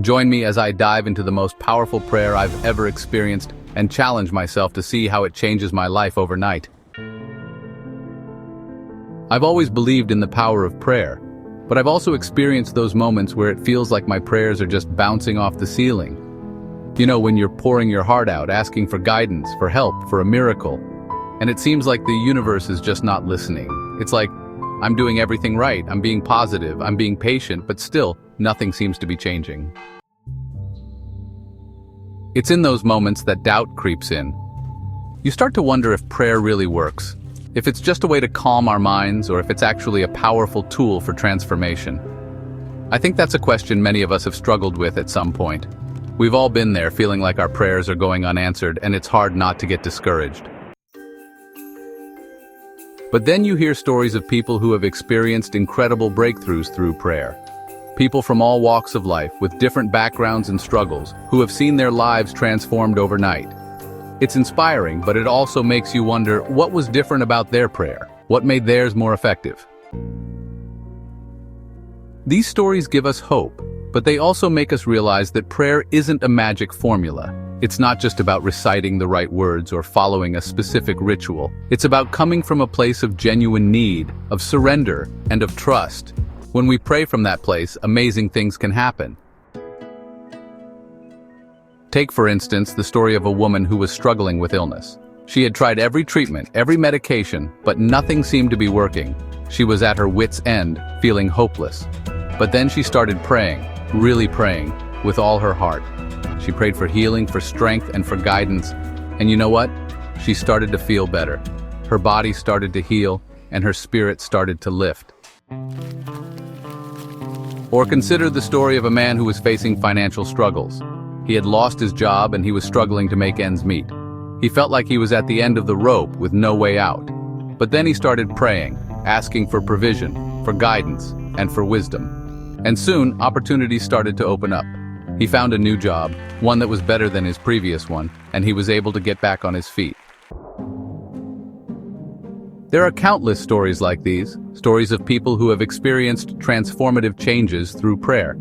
Join me as I dive into the most powerful prayer I've ever experienced and challenge myself to see how it changes my life overnight. I've always believed in the power of prayer, but I've also experienced those moments where it feels like my prayers are just bouncing off the ceiling. You know, when you're pouring your heart out, asking for guidance, for help, for a miracle, and it seems like the universe is just not listening. It's like, I'm doing everything right, I'm being positive, I'm being patient, but still, nothing seems to be changing. It's in those moments that doubt creeps in. You start to wonder if prayer really works, if it's just a way to calm our minds, or if it's actually a powerful tool for transformation. I think that's a question many of us have struggled with at some point. We've all been there, feeling like our prayers are going unanswered, and it's hard not to get discouraged. But then you hear stories of people who have experienced incredible breakthroughs through prayer. People from all walks of life, with different backgrounds and struggles, who have seen their lives transformed overnight. It's inspiring, but it also makes you wonder, what was different about their prayer? What made theirs more effective? These stories give us hope, but they also make us realize that prayer isn't a magic formula. It's not just about reciting the right words or following a specific ritual. It's about coming from a place of genuine need, of surrender, and of trust. When we pray from that place, amazing things can happen. Take, for instance, the story of a woman who was struggling with illness. She had tried every treatment, every medication, but nothing seemed to be working. She was at her wit's end, feeling hopeless. But then she started praying, really praying, with all her heart. She prayed for healing, for strength, and for guidance. And you know what? She started to feel better. Her body started to heal, and her spirit started to lift. Or consider the story of a man who was facing financial struggles. He had lost his job and he was struggling to make ends meet. He felt like he was at the end of the rope with no way out. But then he started praying, asking for provision, for guidance, and for wisdom. And soon, opportunities started to open up. He found a new job, one that was better than his previous one, and he was able to get back on his feet. There are countless stories like these, stories of people who have experienced transformative changes through prayer.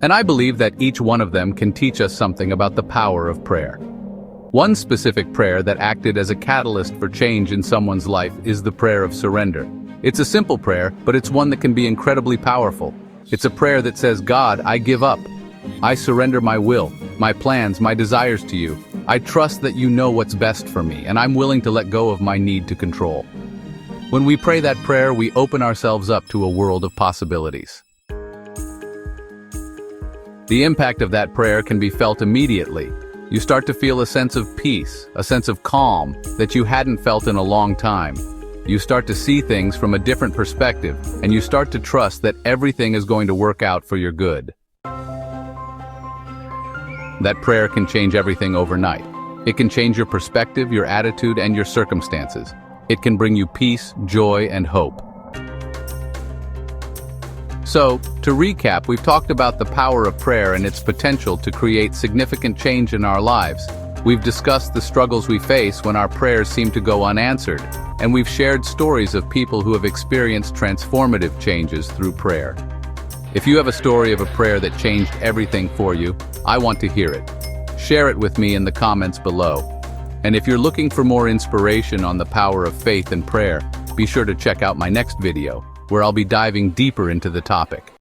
And I believe that each one of them can teach us something about the power of prayer. One specific prayer that acted as a catalyst for change in someone's life is the prayer of surrender. It's a simple prayer, but it's one that can be incredibly powerful. It's a prayer that says, God, I give up. I surrender my will, my plans, my desires to you. I trust that you know what's best for me, and I'm willing to let go of my need to control. When we pray that prayer, we open ourselves up to a world of possibilities. The impact of that prayer can be felt immediately. You start to feel a sense of peace, a sense of calm that you hadn't felt in a long time. You start to see things from a different perspective, and you start to trust that everything is going to work out for your good. That prayer can change everything overnight. It can change your perspective, your attitude, and your circumstances. It can bring you peace, joy, and hope. So, to recap, we've talked about the power of prayer and its potential to create significant change in our lives. We've discussed the struggles we face when our prayers seem to go unanswered, and we've shared stories of people who have experienced transformative changes through prayer. If you have a story of a prayer that changed everything for you, I want to hear it. Share it with me in the comments below. And if you're looking for more inspiration on the power of faith and prayer, be sure to check out my next video, where I'll be diving deeper into the topic.